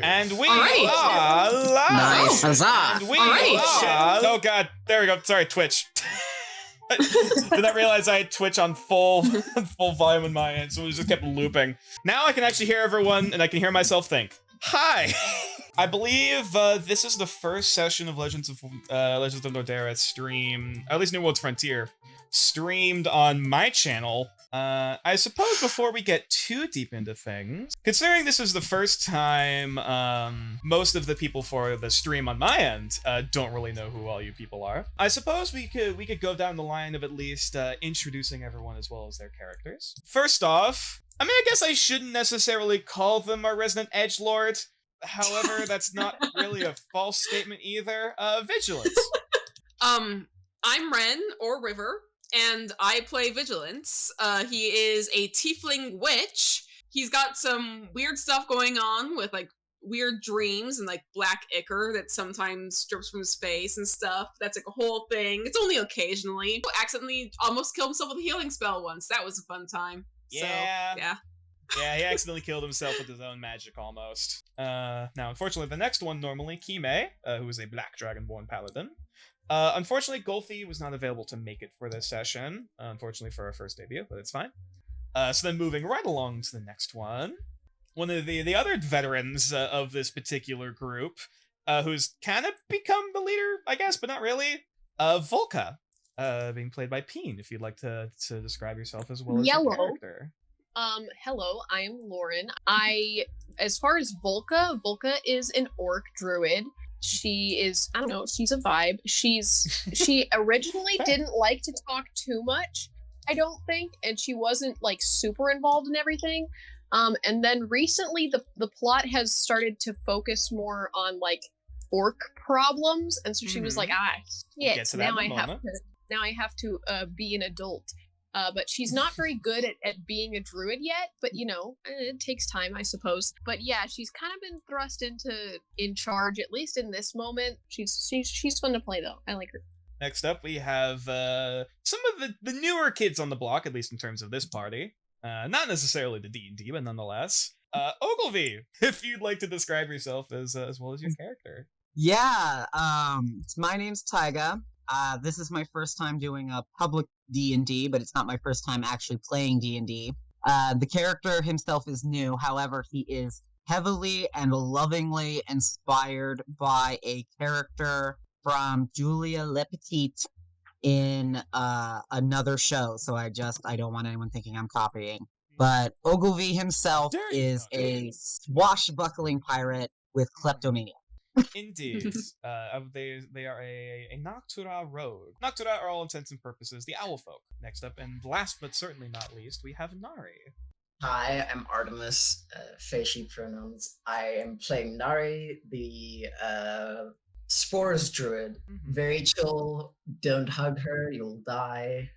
And we All right. are live. Nice. Huzzah. And we All right. are. Oh god, there we go. Sorry, Twitch. Did not realize I had Twitch on full volume in my end, so it just kept looping. Now I can actually hear everyone, and I can hear myself think. Hi. I believe this is the first session of Legends of Nordera stream, at least New World's Frontier, streamed on my channel. I suppose before we get too deep into things, considering this is the first time most of the people for the stream on my end don't really know who all you people are, I suppose we could go down the line of at least introducing everyone as well as their characters. First off, I mean, I guess I shouldn't necessarily call them our resident edgelord. However, that's not really a false statement either. Vigilance. I'm Ren, or River, and I play Vigilance. He is a tiefling witch. He's got some weird stuff going on with, like, weird dreams and, like, black ichor that sometimes drips from his face and stuff. That's, like, a whole thing. It's only occasionally. He accidentally almost killed himself with a healing spell once. That was a fun time. Yeah. So, yeah. Yeah, he accidentally killed himself with his own magic almost. Now, unfortunately, the next one normally, Kime, who is a black dragonborn paladin. Unfortunately, Golfi was not available to make it for this session, unfortunately for our first debut, but it's fine. So then moving right along to the next one. One of the other veterans of this particular group, who's kind of become the leader, I guess, but not really, Volka, being played by Peen, if you'd like to describe yourself as well as your character. Hello, I am Lauren. As far as Volka is an orc druid. She is, I don't know, she's a vibe. She originally didn't like to talk too much, I don't think, and she wasn't, like, super involved in everything. And then recently the plot has started to focus more on, like, orc problems, and so she was like, shit, now I have to be an adult. But she's not very good at being a druid yet, but, you know, it takes time, I suppose. But yeah, she's kind of been thrust in charge, at least in this moment. She's fun to play, though. I like her. Next up, we have some of the newer kids on the block, at least in terms of this party. Not necessarily the D&D, but nonetheless. Ogilvy, if you'd like to describe yourself as well as your character. Yeah, my name's Taiga. This is my first time doing a public D&D, but it's not my first time actually playing D&D. The character himself is new, however, he is heavily and lovingly inspired by a character from Julia Lepetite in another show, so I don't want anyone thinking I'm copying. But Ogilvy himself is a swashbuckling pirate with kleptomania. Indeed. They are a Noctura rogue. Noctura are all intents and purposes the owl folk. Next up, and last but certainly not least, we have Nari. Hi, I'm Artemis, Feishi pronouns. I am playing Nari, the Spores druid. Mm-hmm. Very chill, don't hug her, you'll die.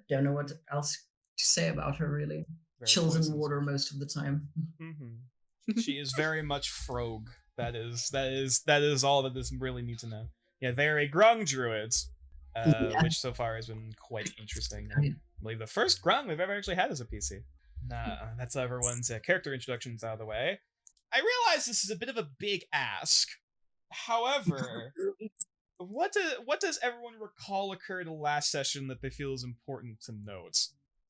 Don't know what else to say about her, really. Very Chills poisonous. in water most of the time. Mm-hmm. She is very much Frog. That is all that this really need to know. Yeah, they're a Grung druids, which so far has been quite interesting. I believe the first Grung we've ever actually had as a PC. That's everyone's character introductions out of the way. I realize this is a bit of a big ask. However, what does everyone recall occurred last session that they feel is important to note?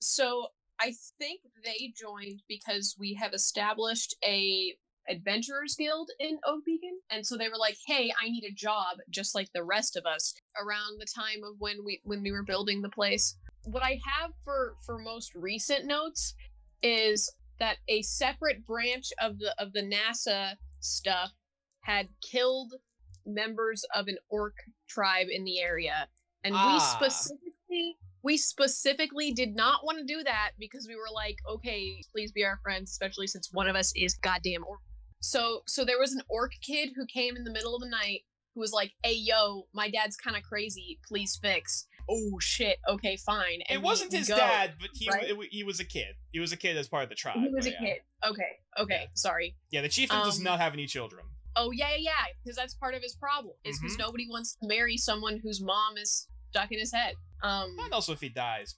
So I think they joined because we have established a Adventurers Guild in Oak Beacon, and so they were like, hey, I need a job just like the rest of us around the time of when we were building the place. What I have for most recent notes is that a separate branch of the NASA stuff had killed members of an orc tribe in the area, and we specifically did not want to do that because we were like, okay, please be our friends, especially since one of us is goddamn orc. So there was an orc kid who came in the middle of the night who was like, hey, yo, my dad's kind of crazy, please fix. Oh, shit, okay, fine. And it wasn't his dad, but he was a kid. He was a kid as part of the tribe. He was a kid. Okay, sorry. Yeah, the chieftain does not have any children. Oh, yeah, because that's part of his problem, is because nobody wants to marry someone whose mom is stuck in his head. And also if he dies,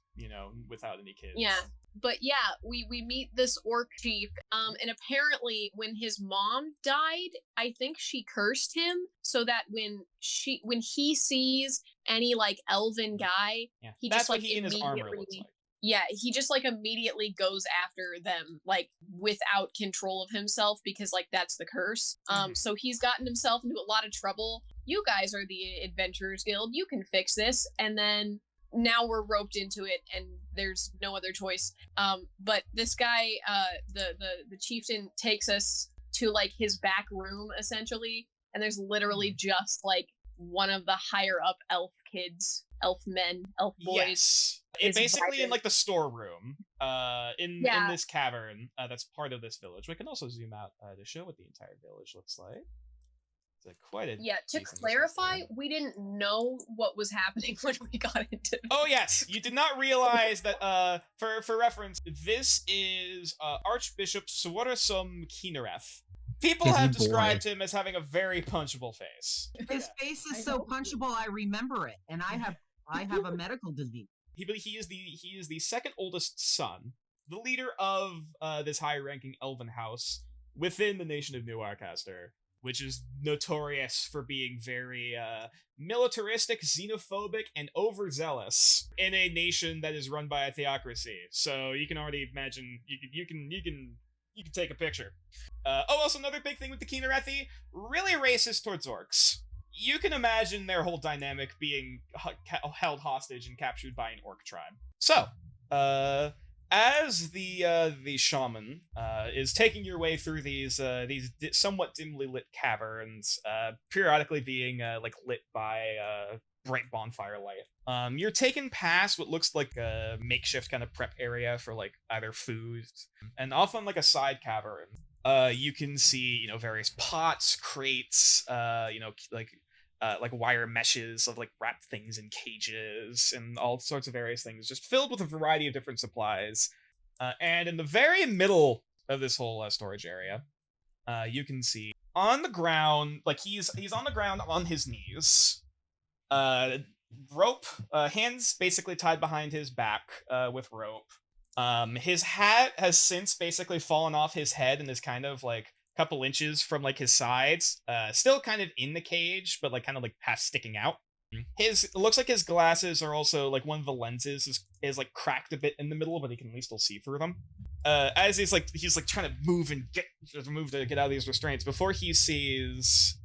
without any kids. Yeah. But yeah, we meet this orc chief, and apparently when his mom died, I think she cursed him so that when he sees any like elven guy, Yeah. he That's just what like he in his armor immediately, looks like. yeah, he just like immediately goes after them like without control of himself because like that's the curse. So he's gotten himself into a lot of trouble. You guys are the Adventurers Guild. You can fix this, and then now we're roped into it and there's no other choice. But this guy, the chieftain takes us to like his back room essentially, and there's literally just like one of the higher up elf kids, elf men, elf boys. Yes. It is basically in vibing. like the storeroom, in Yeah. this cavern, that's part of this village. We can also zoom out to show what the entire village looks like. It's quite a Yeah, to decent clarify, visual. we didn't know what was happening when we got into Oh yes, you did not realize that. For reference, this is Archbishop Swarasum Kinereth. People Busy have boy. described him as having a very punchable face. His face I is so know. punchable, I remember it, and I have a medical disease. He is the second oldest son, the leader of this high-ranking elven house within the nation of New Arcaster, which is notorious for being very militaristic, xenophobic, and overzealous in a nation that is run by a theocracy. So you can already imagine you can take a picture. Also another big thing with the Kinerethi, really racist towards orcs. You can imagine their whole dynamic being held hostage and captured by an orc tribe. So, as the shaman is taking your way through these somewhat dimly lit caverns, periodically being lit by bright bonfire light, you're taken past what looks like a makeshift kind of prep area for like either food, and off on like a side cavern, you can see various pots, crates, like wire meshes of like wrapped things in cages and all sorts of various things, just filled with a variety of different supplies. And in the very middle of this whole storage area, you can see on the ground, like he's on the ground on his knees, rope, hands basically tied behind his back with rope. His hat has since basically fallen off his head and is kind of like couple inches from like his sides, still kind of in the cage, but like kind of like half sticking out. It looks like his glasses are also like one of the lenses is like cracked a bit in the middle, but he can at least still see through them. As he's trying to move to get out of these restraints before he sees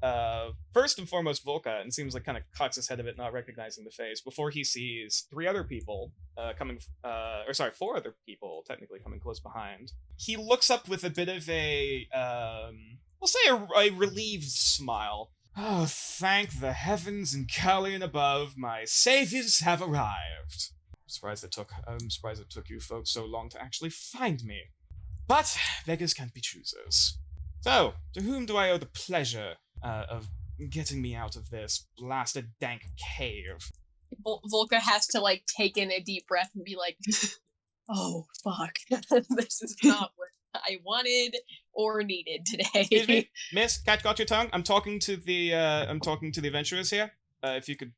first and foremost Volka, and seems like kind of cocks his head a bit, not recognizing the face, before he sees four other people technically coming close behind. He looks up with a bit of a we'll say a relieved smile. Oh, thank the heavens and Kalian above, my saviors have arrived. I'm surprised it took you folks so long to actually find me. But beggars can't be choosers. So, to whom do I owe the pleasure of getting me out of this blasted dank cave? Volka has to like take in a deep breath and be like, oh fuck, this is not what I wanted or needed today. Excuse me, miss, got your tongue? I'm talking to the adventurers here. If you could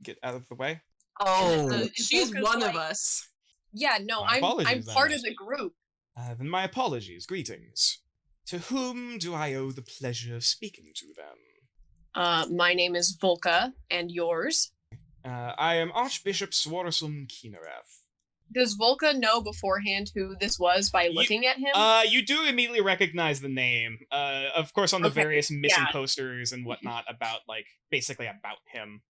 get out of the way. Oh, She's Volka's one of like- us. Yeah, no, My I'm apologies, then. part of the group. Then my apologies. Greetings. To whom do I owe the pleasure of speaking to them? My name is Volka, and yours? I am Archbishop Swarasum Kinereth. Does Volka know beforehand who this was by looking at him? You do immediately recognize the name. Of course, on the Okay, various missing yeah. posters and whatnot basically about him,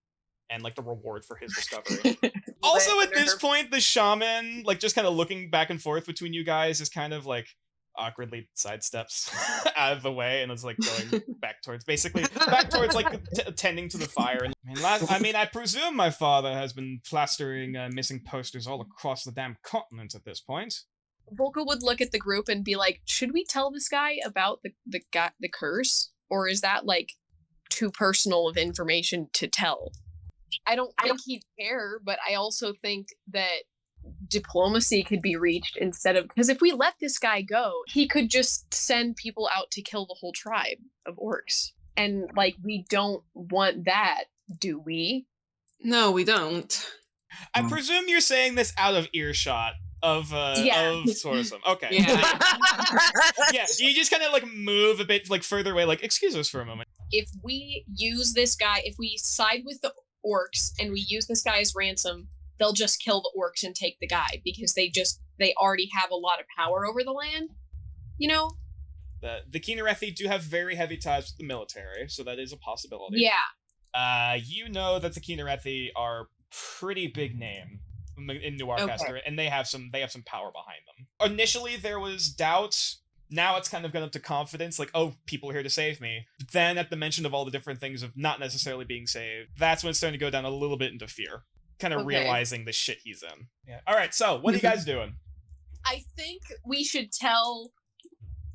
and like the reward for his discovery. Also, at this point, the shaman, like just kind of looking back and forth between you guys, is kind of like awkwardly sidesteps out of the way and is like going back towards like tending to the fire. I presume my father has been plastering missing posters all across the damn continent at this point. Volka would look at the group and be like, should we tell this guy about the curse? Or is that like too personal of information to tell? I don't think he'd care, but I also think that diplomacy could be reached instead of, because if we let this guy go, he could just send people out to kill the whole tribe of orcs. And like, we don't want that, do we? No, we don't. I presume you're saying this out of earshot of Sorsum. Okay. Yeah. Yeah, you just kind of like move a bit like further away, like, excuse us for a moment. If we use this guy, if we side with the orcs and we use this guy as ransom, they'll just kill the orcs and take the guy because they already have a lot of power over the land. You know? The Kinarethi do have very heavy ties with the military, so that is a possibility. Yeah. You know that the Kinarethi are pretty big name in New Arcaster, and they have some power behind them. Initially, there was doubt. Now it's kind of gone up to confidence, like, oh, people are here to save me. But then at the mention of all the different things of not necessarily being saved, that's when it's starting to go down a little bit into fear. Kind of realizing the shit he's in. Yeah. All right, so what are you guys doing? I think we should tell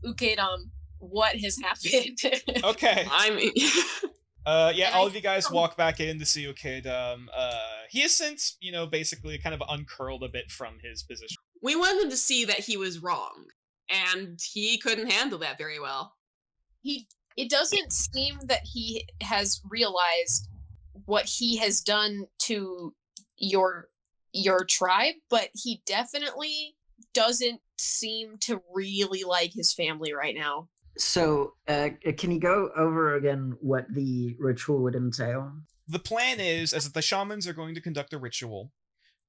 Ukedam what has happened. Okay. I'm all of you guys walk back in to see Ukedam. He has since, basically kind of uncurled a bit from his position. We wanted him to see that he was wrong, and he couldn't handle that very well. It doesn't seem that he has realized what he has done to your tribe, but he definitely doesn't seem to really like his family right now. So, can you go over again what the ritual would entail? The plan is that the shamans are going to conduct a ritual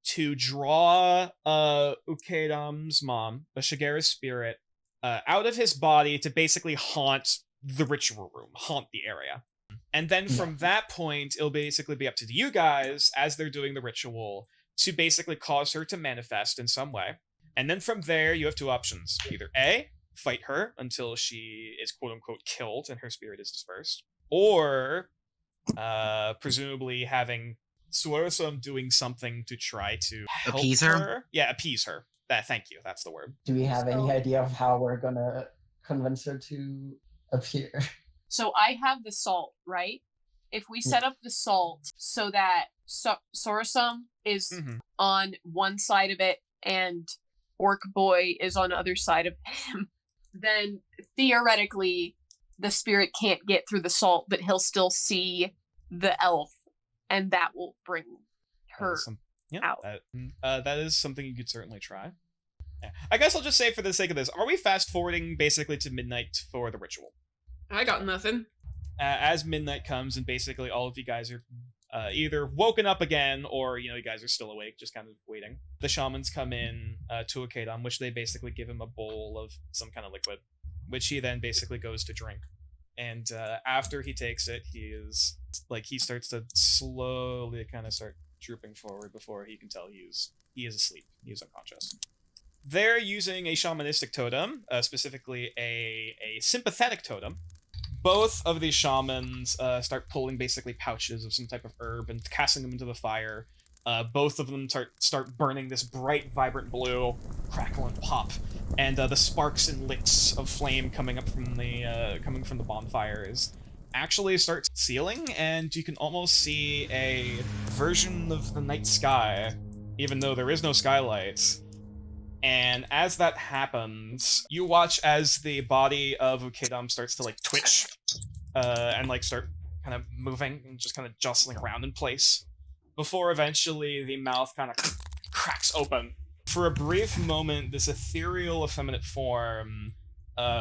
to draw Ukedam's mom, the Shigera's spirit, out of his body to basically haunt the ritual room, haunt the area. And then from that point, it'll basically be up to you guys, as they're doing the ritual, to basically cause her to manifest in some way. And then from there, you have two options. Either A, fight her until she is quote-unquote killed and her spirit is dispersed. Or, presumably having Sorsum doing something to try to help Appease her? Yeah, appease her. Thank you, that's the word. Do we have any idea of how we're gonna convince her to appear? So I have the salt, right? If we set up the salt so that Sorsum is on one side of it and Orc Boy is on the other side of him, then theoretically the spirit can't get through the salt, but he'll still see the elf, and that will bring her out. That is something you could certainly try. Yeah. I guess I'll just say for the sake of this, are we fast forwarding basically to midnight for the ritual? I got nothing. As midnight comes and basically all of you guys are either woken up again or, you guys are still awake, just kind of waiting. The shamans come in to Ukedam, which they basically give him a bowl of some kind of liquid, which he then basically goes to drink. And after he takes it, he starts to slowly kind of start drooping forward before he can tell he is asleep. He is unconscious. They're using a shamanistic totem, specifically a sympathetic totem. Both of these shamans start pulling basically pouches of some type of herb and casting them into the fire. Both of them start burning this bright, vibrant blue, crackle and pop, and the sparks and licks of flame coming from the bonfires actually start sealing, and you can almost see a version of the night sky, even though there is no skylight. And as that happens, you watch as the body of Ukedam starts to twitch, and start kind of moving and just kind of jostling around in place, before eventually the mouth kind of cracks open. For a brief moment, this ethereal, effeminate form,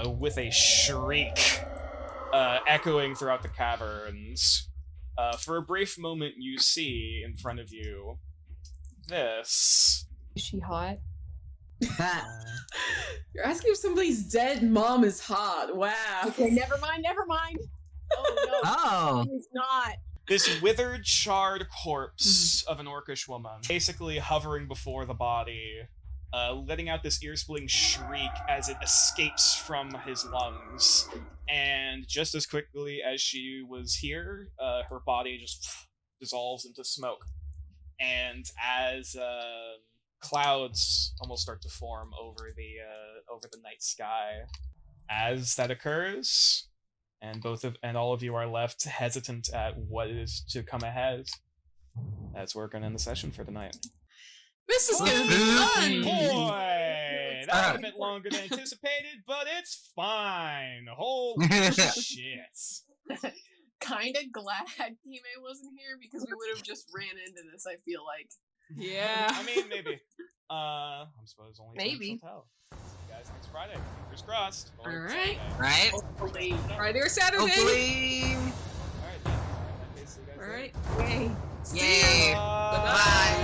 with a shriek, echoing throughout the caverns. For a brief moment, you see in front of you this. Is she hot? You're asking if somebody's dead mom is hot. Wow. Okay, never mind. Oh no. Oh. It's not. This withered, charred corpse of an orcish woman, basically hovering before the body, letting out this ear-splitting shriek as it escapes from his lungs. And just as quickly as she was here, her body just dissolves into smoke. And as clouds almost start to form over the night sky, as that occurs, and all of you are left hesitant at what is to come ahead, that's where we're going to end the session for the night. This is gonna be fun! Boy! That was a bit longer than anticipated, but it's fine! Holy shit! Kinda glad Kime wasn't here because we would have just ran into this, I feel like. Yeah. I mean, maybe. I suppose only time Maybe. shall tell. See you guys next Friday. Fingers crossed. Or All right. Saturday. Right? Hopefully. Friday or Saturday. Hopefully. All right, then. In that case, see you guys All later. right. Yay. See Yay. ya. Bye. Bye-bye.